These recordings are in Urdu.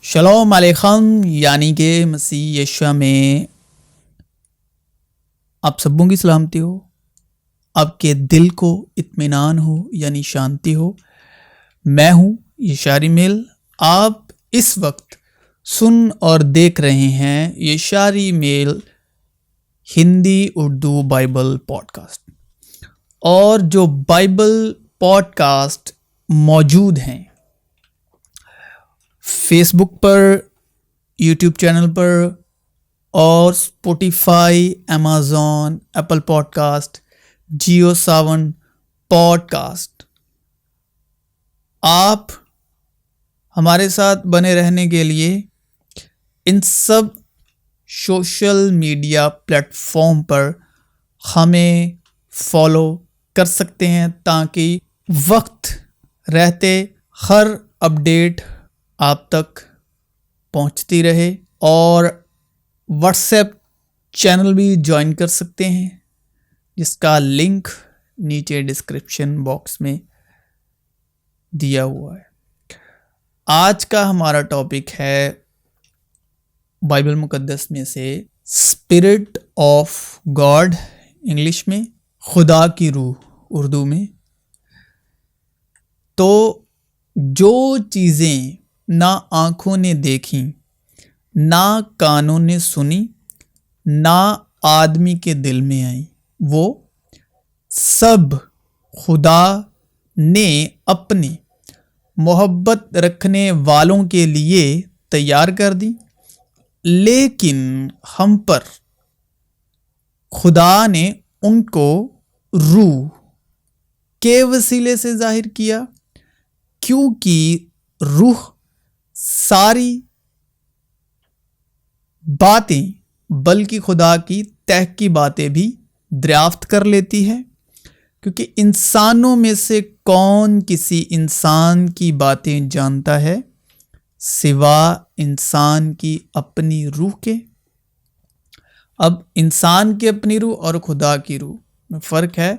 شلوم علیکم، یعنی کہ مسیح یشوع میں آپ سبوں کی سلامتی ہو، آپ کے دل کو اطمینان ہو یعنی شانتی ہو۔ میں ہوں یشاری میل، آپ اس وقت سن اور دیکھ رہے ہیں یشاری میل Hindi Urdu Bible podcast, اور جو بائبل پوڈ کاسٹ موجود ہیں فیس بک پر، یوٹیوب چینل پر اور Spotify, Amazon, Apple podcast, Jio Saavn podcast, آپ ہمارے ساتھ بنے رہنے کے لیے ان سب سوشل میڈیا پلیٹ فارم پر ہمیں فالو کر سکتے ہیں، تاکہ وقت رہتے ہر اپڈیٹ آپ تک پہنچتی رہے، اور واٹس ایپ چینل بھی جوائن کر سکتے ہیں، جس کا لنک نیچے ڈسکرپشن باکس میں دیا ہوا ہے۔ آج کا ہمارا ٹاپک ہے بائبل مقدس میں سے اسپرٹ آف گاڈ، انگلش میں خدا کی روح اردو میں۔ تو جو چیزیں نہ آنکھوں نے دیکھیں، نہ کانوں نے سنی، نہ آدمی کے دل میں آئیں، وہ سب خدا نے اپنے محبت رکھنے والوں کے لیے تیار کر دی، لیکن ہم پر خدا نے ان کو روح کے وسیلے سے ظاہر کیا، کیونکہ روح ساری باتیں بلکہ خدا کی تہ کی باتیں بھی دریافت کر لیتی ہے، کیونکہ انسانوں میں سے کون کسی انسان کی باتیں جانتا ہے سوا انسان کی اپنی روح کے۔ اب انسان کی اپنی روح اور خدا کی روح میں فرق ہے۔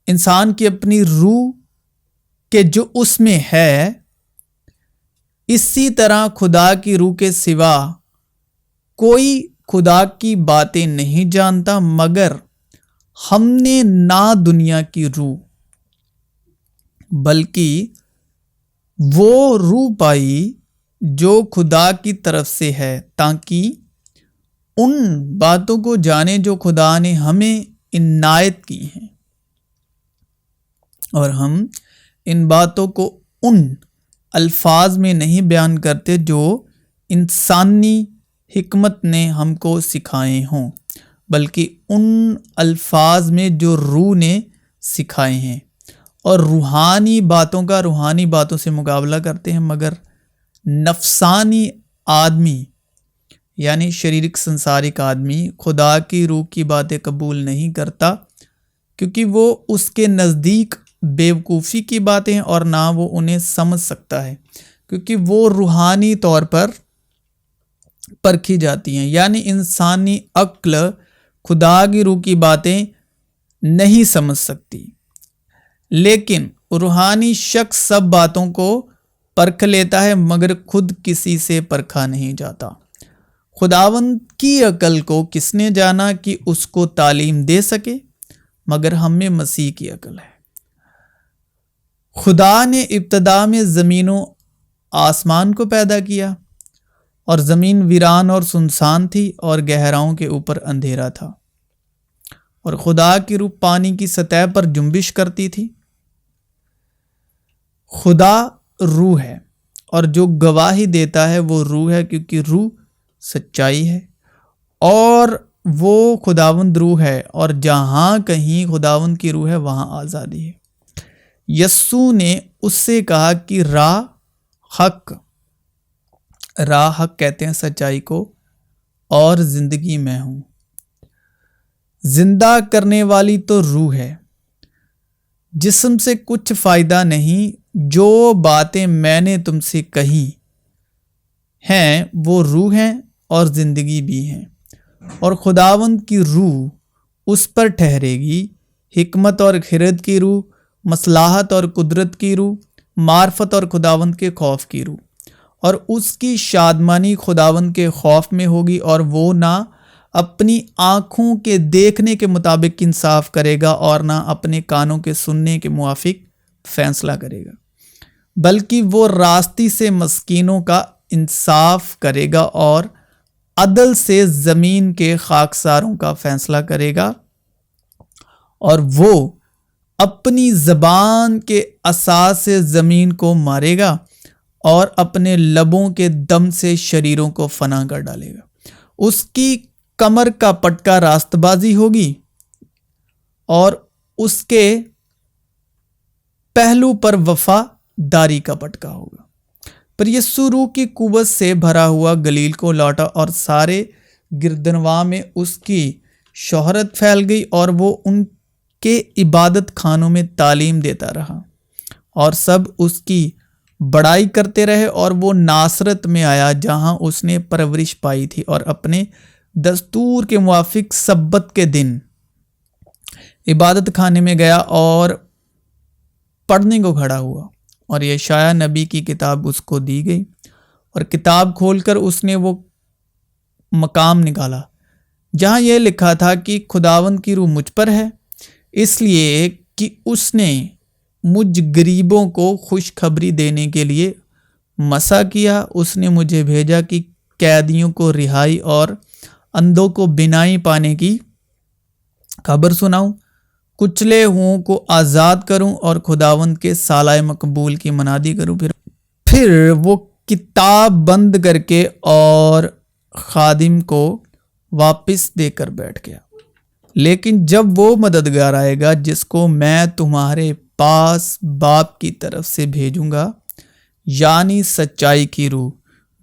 انسان کی اپنی روح کہ جو اس میں ہے، اسی طرح خدا کی روح کے سوا کوئی خدا کی باتیں نہیں جانتا، مگر ہم نے نہ دنیا کی روح بلکہ وہ روح پائی جو خدا کی طرف سے ہے، تاکہ ان باتوں کو جانے جو خدا نے ہمیں عنایت کی ہیں، اور ہم ان باتوں کو ان الفاظ میں نہیں بیان کرتے جو انسانی حکمت نے ہم کو سکھائے ہوں، بلکہ ان الفاظ میں جو روح نے سکھائے ہیں، اور روحانی باتوں کا روحانی باتوں سے مقابلہ کرتے ہیں، مگر نفسانی آدمی یعنی شریرک سنسارک آدمی خدا کی روح کی باتیں قبول نہیں کرتا، کیونکہ وہ اس کے نزدیک بیوقوفی کی باتیں ہیں، اور نہ وہ انہیں سمجھ سکتا ہے، کیونکہ وہ روحانی طور پر پرکھی جاتی ہیں، یعنی انسانی عقل خدا کی روح کی باتیں نہیں سمجھ سکتی، لیکن روحانی شخص سب باتوں کو پرکھ لیتا ہے، مگر خود کسی سے پرکھا نہیں جاتا۔ خداوند کی عقل کو کس نے جانا کہ اس کو تعلیم دے سکے، مگر ہم میں مسیح کی عقل ہے۔ خدا نے ابتدا میں زمین و آسمان کو پیدا کیا، اور زمین ویران اور سنسان تھی، اور گہراؤں کے اوپر اندھیرا تھا، اور خدا کی روح پانی کی سطح پر جنبش کرتی تھی۔ خدا روح ہے، اور جو گواہی دیتا ہے وہ روح ہے، کیونکہ روح سچائی ہے، اور وہ خداوند روح ہے، اور جہاں کہیں خداوند کی روح ہے وہاں آزادی ہے۔ یسوع نے اس سے کہا کہ راہ حق کہتے ہیں سچائی کو، اور زندگی میں ہوں۔ زندہ کرنے والی تو روح ہے، جسم سے کچھ فائدہ نہیں۔ جو باتیں میں نے تم سے کہی ہیں وہ روح ہیں اور زندگی بھی ہیں، اور خداوند کی روح اس پر ٹھہرے گی، حکمت اور خرد کی روح، مصلحت اور قدرت کی روح، معرفت اور خداوند کے خوف کی روح۔ اور اس کی شادمانی خداوند کے خوف میں ہوگی، اور وہ نہ اپنی آنکھوں کے دیکھنے کے مطابق انصاف کرے گا اور نہ اپنے کانوں کے سننے کے موافق فیصلہ کرے گا، بلکہ وہ راستی سے مسکینوں کا انصاف کرے گا اور عدل سے زمین کے خاکساروں کا فیصلہ کرے گا، اور وہ اپنی زبان کے عصا سے زمین کو مارے گا اور اپنے لبوں کے دم سے شریروں کو فنا کر ڈالے گا۔ اس کی کمر کا پٹکا راست بازی ہوگی اور اس کے پہلو پر وفا داری کا پٹکا ہوگا۔ پر یسوع روح کی قوت سے بھرا ہوا گلیل کو لوٹا، اور سارے گردنواں میں اس کی شہرت پھیل گئی، اور وہ ان کے عبادت خانوں میں تعلیم دیتا رہا، اور سب اس کی بڑائی کرتے رہے۔ اور وہ ناصرت میں آیا جہاں اس نے پرورش پائی تھی، اور اپنے دستور کے موافق سبت کے دن عبادت خانے میں گیا اور پڑھنے کو کھڑا ہوا، اور یشعیاہ نبی کی کتاب اس کو دی گئی، اور کتاب کھول کر اس نے وہ مقام نکالا جہاں یہ لکھا تھا کہ خداوند کی روح مجھ پر ہے، اس لیے کہ اس نے مجھ غریبوں کو خوشخبری دینے کے لیے مسا کیا، اس نے مجھے بھیجا کہ قیدیوں کو رہائی اور اندھوں کو بینائی پانے کی خبر سناؤں، کچلے ہوں کو آزاد کروں، اور خداوند کے سالہ مقبول کی منادی کروں۔ پھر وہ کتاب بند کر کے اور خادم کو واپس دے کر بیٹھ گیا۔ لیکن جب وہ مددگار آئے گا جس کو میں تمہارے پاس باپ کی طرف سے بھیجوں گا، یعنی سچائی کی روح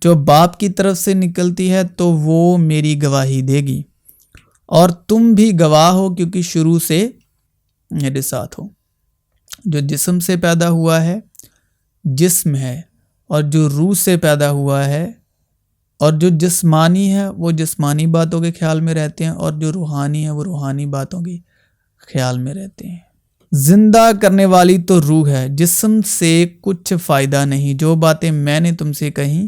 جو باپ کی طرف سے نکلتی ہے، تو وہ میری گواہی دے گی، اور تم بھی گواہ ہو کیونکہ شروع سے میرے ساتھ ہو۔ جو جسم سے پیدا ہوا ہے جسم ہے، اور جو روح سے پیدا ہوا ہے اور جو جسمانی ہے وہ جسمانی باتوں کے خیال میں رہتے ہیں، اور جو روحانی ہے وہ روحانی باتوں کے خیال میں رہتے ہیں۔ زندہ کرنے والی تو روح ہے، جسم سے کچھ فائدہ نہیں۔ جو باتیں میں نے تم سے کہی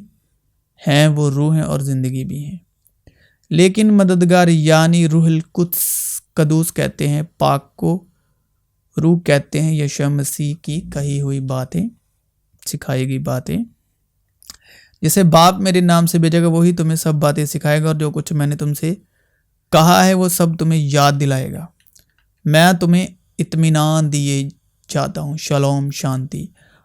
ہیں وہ روح ہیں اور زندگی بھی ہیں۔ لیکن مددگار یعنی روح القدس، قدوس کہتے ہیں پاک کو، روح کہتے ہیں یشوع مسیح کی کہی ہوئی باتیں، سکھائی گئی باتیں، جسے باپ میرے نام سے بھیجے گا وہی تمہیں سب باتیں سکھائے گا، اور جو کچھ میں نے تم سے کہا ہے وہ سب تمہیں یاد دلائے گا۔ میں تمہیں اطمینان دیے جاتا ہوں، شالوم، شانتی،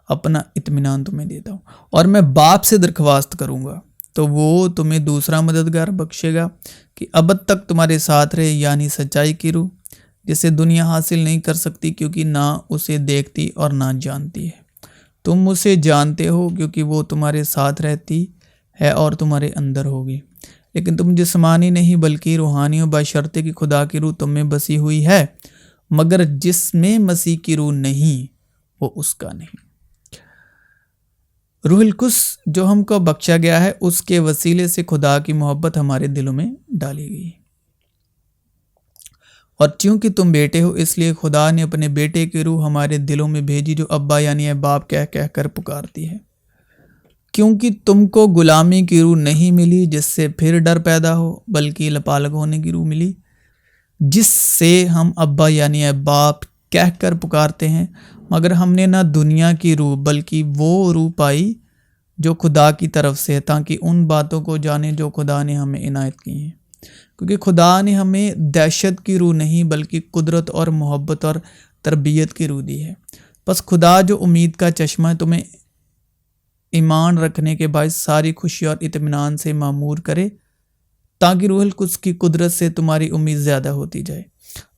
اپنا اطمینان تمہیں دیتا ہوں، اور میں باپ سے درخواست کروں گا تو وہ تمہیں دوسرا مددگار بخشے گا کہ ابد تک تمہارے ساتھ رہے، یعنی سچائی کی روح، جسے دنیا حاصل نہیں کر سکتی کیونکہ نہ اسے دیکھتی اور نہ جانتی ہے۔ تم اسے جانتے ہو کیونکہ وہ تمہارے ساتھ رہتی ہے اور تمہارے اندر ہوگی، لیکن تم جسمانی نہیں بلکہ روحانی ہو، بشرطے کہ خدا کی روح تم میں بسی ہوئی ہے، مگر جس میں مسیح کی روح نہیں وہ اس کا نہیں۔ روح القدس جو ہم کو بخشا گیا ہے، اس کے وسیلے سے خدا کی محبت ہمارے دلوں میں ڈالی گئی، اور چونکہ تم بیٹے ہو اس لیے خدا نے اپنے بیٹے کی روح ہمارے دلوں میں بھیجی، جو ابا یعنی باپ کہہ کہہ کر پکارتی ہے۔ کیونکہ تم کو غلامی کی روح نہیں ملی جس سے پھر ڈر پیدا ہو، بلکہ لپالگ ہونے کی روح ملی جس سے ہم ابا یعنی باپ کہہ کر پکارتے ہیں۔ مگر ہم نے نہ دنیا کی روح بلکہ وہ روح پائی جو خدا کی طرف سے ہے، تاکہ ان باتوں کو جانیں جو خدا نے ہمیں عنایت کی ہیں۔ کیونکہ خدا نے ہمیں دہشت کی روح نہیں بلکہ قدرت اور محبت اور تربیت کی روح دی ہے۔ بس خدا جو امید کا چشمہ ہے تمہیں ایمان رکھنے کے باعث ساری خوشی اور اطمینان سے معمور کرے، تاکہ روح القدس کی قدرت سے تمہاری امید زیادہ ہوتی جائے۔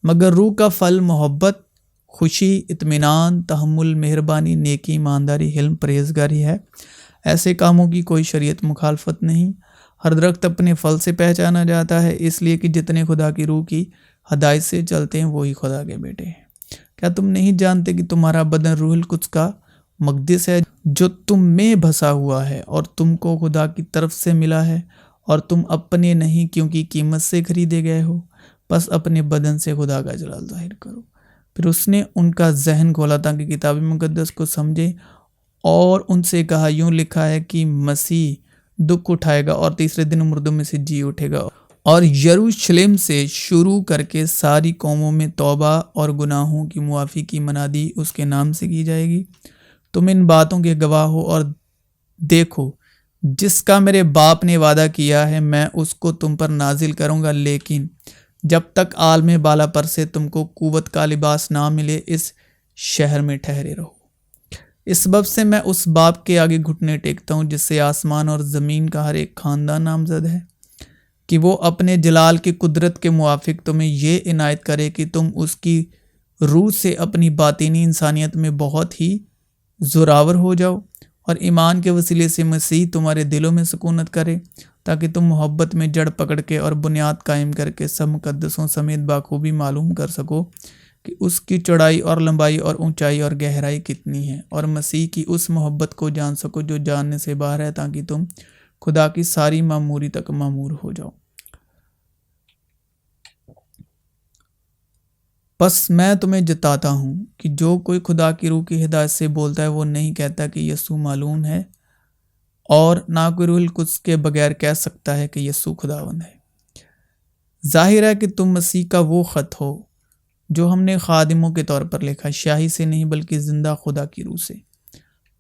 مگر روح کا پھل محبت، خوشی، اطمینان، تحمل، مہربانی، نیکی، ایمانداری، حلم، پرہیزگاری ہے۔ ایسے کاموں کی کوئی شریعت مخالفت نہیں۔ ہر درخت اپنے پھل سے پہچانا جاتا ہے، اس لیے کہ جتنے خدا کی روح کی ہدایت سے چلتے ہیں وہی خدا کے بیٹے ہیں۔ کیا تم نہیں جانتے کہ تمہارا بدن روح القدس کا مقدس ہے جو تم میں بسا ہوا ہے، اور تم کو خدا کی طرف سے ملا ہے، اور تم اپنے نہیں کیونکہ قیمت سے خریدے گئے ہو؟ بس اپنے بدن سے خدا کا جلال ظاہر کرو۔ پھر اس نے ان کا ذہن کھولا تاکہ کتاب مقدس کو سمجھے اور ان سے کہا، یوں لکھا ہے کہ مسیح دکھ اٹھائے گا اور تیسرے دن مردوں میں سے جی اٹھے گا، اور یروشلم سے شروع کر کے ساری قوموں میں توبہ اور گناہوں کی معافی کی منادی اس کے نام سے کی جائے گی۔ تم ان باتوں کے گواہ ہو، اور دیکھو جس کا میرے باپ نے وعدہ کیا ہے میں اس کو تم پر نازل کروں گا، لیکن جب تک عالم بالا پر سے تم کو قوت کا لباس نہ ملے اس شہر میں ٹھہرے رہو۔ اس سبب سے میں اس باپ کے آگے گھٹنے ٹیکتا ہوں جس سے آسمان اور زمین کا ہر ایک خاندان نامزد ہے، کہ وہ اپنے جلال کی قدرت کے موافق تمہیں یہ عنایت کرے کہ تم اس کی روح سے اپنی باطنی انسانیت میں بہت ہی زوراور ہو جاؤ، اور ایمان کے وسیلے سے مسیح تمہارے دلوں میں سکونت کرے، تاکہ تم محبت میں جڑ پکڑ کے اور بنیاد قائم کر کے سب مقدسوں سمیت بخوبی معلوم کر سکو کہ اس کی چوڑائی اور لمبائی اور اونچائی اور گہرائی کتنی ہے، اور مسیح کی اس محبت کو جان سکو جو جاننے سے باہر ہے، تاکہ تم خدا کی ساری معموری تک معمور ہو جاؤ۔ بس میں تمہیں جتاتا ہوں کہ جو کوئی خدا کی روح کی ہدایت سے بولتا ہے وہ نہیں کہتا کہ یسوع معلوم ہے، اور نہ کوئی روح القدس کے بغیر کہہ سکتا ہے کہ یسوع خداوند ہے۔ ظاہر ہے کہ تم مسیح کا وہ خط ہو جو ہم نے خادموں کے طور پر لکھا، شاہی سے نہیں بلکہ زندہ خدا کی روح سے،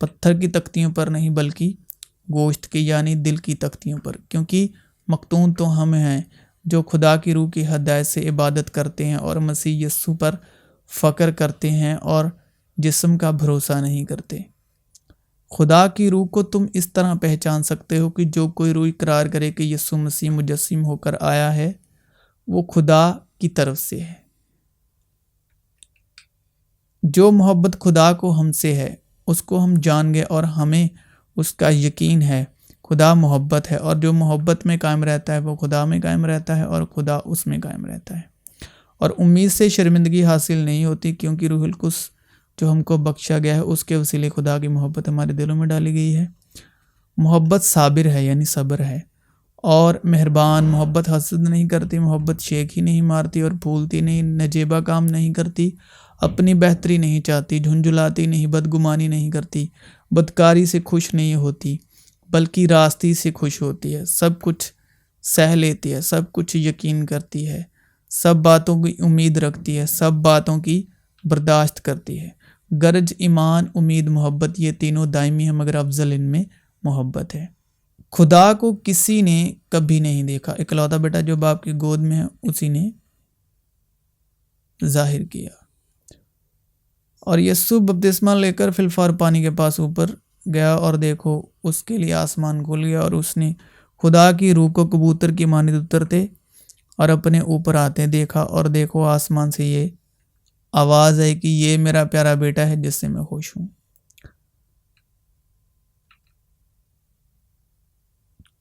پتھر کی تختیوں پر نہیں بلکہ گوشت کی یعنی دل کی تختیوں پر، کیونکہ مختون تو ہم ہیں جو خدا کی روح کی ہدایت سے عبادت کرتے ہیں اور مسیح یسوع پر فخر کرتے ہیں اور جسم کا بھروسہ نہیں کرتے۔ خدا کی روح کو تم اس طرح پہچان سکتے ہو کہ جو کوئی روح اقرار کرے کہ یسوع مسیح مجسم ہو کر آیا ہے وہ خدا کی طرف سے ہے۔ جو محبت خدا کو ہم سے ہے اس کو ہم جان گئے اور ہمیں اس کا یقین ہے۔ خدا محبت ہے، اور جو محبت میں قائم رہتا ہے وہ خدا میں قائم رہتا ہے اور خدا اس میں قائم رہتا ہے۔ اور امید سے شرمندگی حاصل نہیں ہوتی، کیونکہ روح القدس جو ہم کو بخشا گیا ہے اس کے وسیلے خدا کی محبت ہمارے دلوں میں ڈالی گئی ہے۔ محبت صابر ہے یعنی صبر ہے اور مہربان، محبت حسد نہیں کرتی، محبت شیخی نہیں مارتی اور پھولتی نہیں، نجیبہ کام نہیں کرتی، اپنی بہتری نہیں چاہتی، جھنجھلاتی نہیں، بدگمانی نہیں کرتی، بدکاری سے خوش نہیں ہوتی بلکہ راستی سے خوش ہوتی ہے، سب کچھ سہ لیتی ہے، سب کچھ یقین کرتی ہے، سب باتوں کی امید رکھتی ہے، سب باتوں کی برداشت کرتی ہے۔ گرج، ایمان، امید، محبت، یہ تینوں دائمی ہیں مگر افضل ان میں محبت ہے۔ خدا کو کسی نے کبھی نہیں دیکھا، اکلوتا بیٹا جو باپ کی گود میں ہے اسی نے ظاہر کیا۔ اور یسوع بپتسمہ لے کر فی الفور پانی کے پاس اوپر گیا، اور دیکھو اس کے لیے آسمان کھل گیا اور اس نے خدا کی روح کو کبوتر کی مانند اترتے اور اپنے اوپر آتے دیکھا، اور دیکھو آسمان سے یہ آواز ہے کہ یہ میرا پیارا بیٹا ہے جس سے میں خوش ہوں۔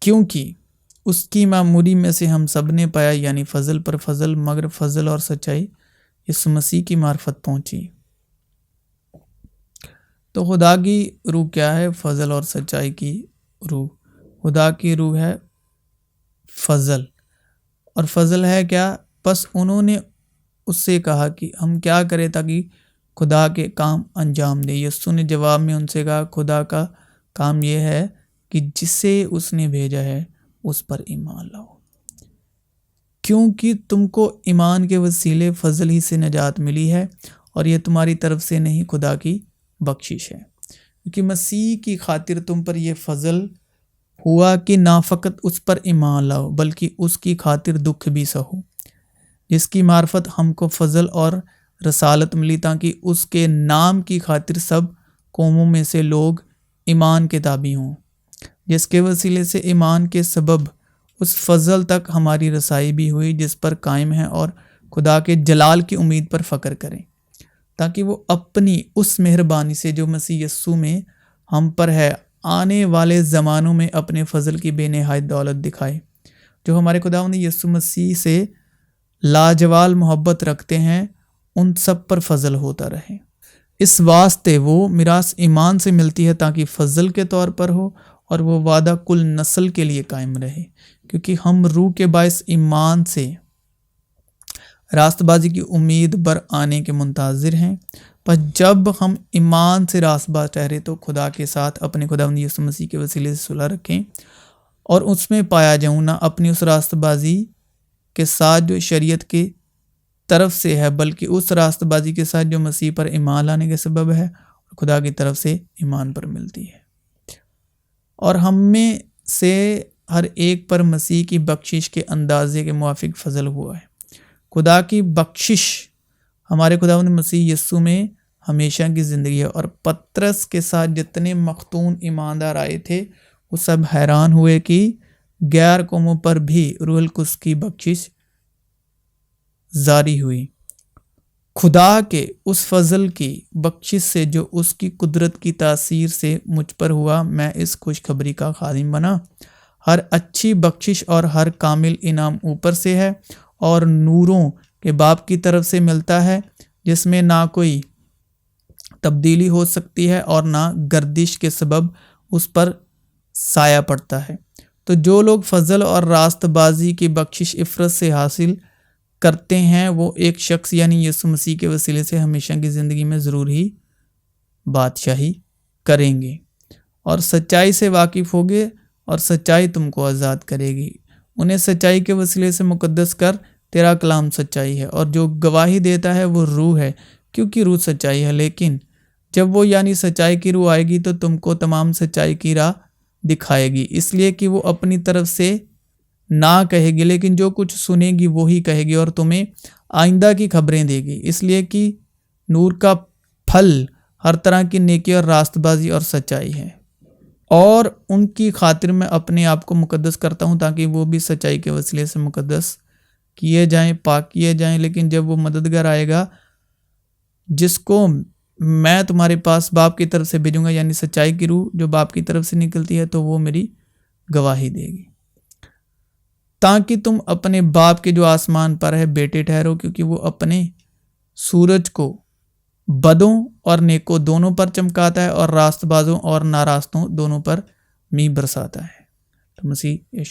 کیونکہ اس کی معموری میں سے ہم سب نے پایا، یعنی فضل پر فضل، مگر فضل اور سچائی یسوع مسیح کی معرفت پہنچی۔ تو خدا کی روح کیا ہے؟ فضل اور سچائی کی روح۔ خدا کی روح ہے فضل، اور فضل ہے کیا؟ بس انہوں نے اس سے کہا کہ ہم کیا کریں تاکہ خدا کے کام انجام دیں۔ یسوع نے جواب میں ان سے کہا، خدا کا کام یہ ہے کہ جسے اس نے بھیجا ہے اس پر ایمان لاؤ، کیونکہ تم کو ایمان کے وسیلے فضل ہی سے نجات ملی ہے، اور یہ تمہاری طرف سے نہیں، خدا کی بخشش ہے۔ کیونکہ مسیح کی خاطر تم پر یہ فضل ہوا کہ نہ فقط اس پر ایمان لاؤ بلکہ اس کی خاطر دکھ بھی سہو، جس کی معرفت ہم کو فضل اور رسالت ملی، تاکہ اس کے نام کی خاطر سب قوموں میں سے لوگ ایمان کے تابع ہوں، جس کے وسیلے سے ایمان کے سبب اس فضل تک ہماری رسائی بھی ہوئی جس پر قائم ہے، اور خدا کے جلال کی امید پر فخر کریں، تاکہ وہ اپنی اس مہربانی سے جو مسیح یسوع میں ہم پر ہے آنے والے زمانوں میں اپنے فضل کی بے نہایت دولت دکھائے۔ جو ہمارے خداوند یسوع مسیح سے لاجوال محبت رکھتے ہیں ان سب پر فضل ہوتا رہے۔ اس واسطے وہ میراث ایمان سے ملتی ہے تاکہ فضل کے طور پر ہو، اور وہ وعدہ کل نسل کے لیے قائم رہے، کیونکہ ہم روح کے باعث ایمان سے راست بازی کی امید بر آنے کے منتظر ہیں۔ پر جب ہم ایمان سے راست باز ٹھہرے تو خدا کے ساتھ اپنے خداوند یسوع مسیح کے وسیلے سے صلح رکھیں اور اس میں پایا جاؤں، نہ اپنی اس راست بازی کے ساتھ جو شریعت کے طرف سے ہے، بلکہ اس راست بازی کے ساتھ جو مسیح پر ایمان لانے کے سبب ہے اور خدا کی طرف سے ایمان پر ملتی ہے۔ اور ہم میں سے ہر ایک پر مسیح کی بخشش کے اندازے کے موافق فضل ہوا ہے۔ خدا کی بخشش ہمارے خداوند مسیح یسوع میں ہمیشہ کی زندگی ہے۔ اور پطرس کے ساتھ جتنے مختون ایماندار آئے تھے وہ سب حیران ہوئے کہ غیر قوموں پر بھی روح القدس کی بخشش جاری ہوئی۔ خدا کے اس فضل کی بخشش سے جو اس کی قدرت کی تاثیر سے مجھ پر ہوا، میں اس خوشخبری کا خادم بنا۔ ہر اچھی بخشش اور ہر کامل انعام اوپر سے ہے اور نوروں کے باپ کی طرف سے ملتا ہے، جس میں نہ کوئی تبدیلی ہو سکتی ہے اور نہ گردش کے سبب اس پر سایہ پڑتا ہے۔ تو جو لوگ فضل اور راست بازی کی بخشش عفرت سے حاصل کرتے ہیں وہ ایک شخص یعنی یسوع مسیح کے وسیلے سے ہمیشہ کی زندگی میں ضرور ہی بادشاہی کریں گے اور سچائی سے واقف ہوگے اور سچائی تم کو آزاد کرے گی۔ انہیں سچائی کے وسیلے سے مقدس کر، تیرا کلام سچائی ہے اور جو گواہی دیتا ہے وہ روح ہے، کیونکہ روح سچائی ہے۔ لیکن جب وہ یعنی سچائی کی روح آئے گی تو تم کو تمام سچائی کی راہ دکھائے گی، اس لیے کہ وہ اپنی طرف سے نہ کہے گی لیکن جو کچھ سنے گی وہی کہے گی اور تمہیں آئندہ کی خبریں دے گی، اس لیے کہ نور کا پھل ہر طرح کی نیکی اور راست بازی اور سچائی ہے۔ اور ان کی خاطر میں اپنے آپ کو مقدس کرتا ہوں تاکہ وہ بھی سچائی کے وسیلے سے مقدس کیے جائیں، پاک کیے جائیں۔ لیکن جب وہ مددگار آئے گا جس کو میں تمہارے پاس باپ کی طرف سے بھیجوں گا، یعنی سچائی کی روح جو باپ کی طرف سے نکلتی ہے، تو وہ میری گواہی دے گی، تاکہ تم اپنے باپ کے جو آسمان پر ہے بیٹے ٹھہرو، کیونکہ وہ اپنے سورج کو بدوں اور نیکوں دونوں پر چمکاتا ہے اور راست بازوں اور ناراستوں دونوں پر می برساتا ہے۔ تو مسیح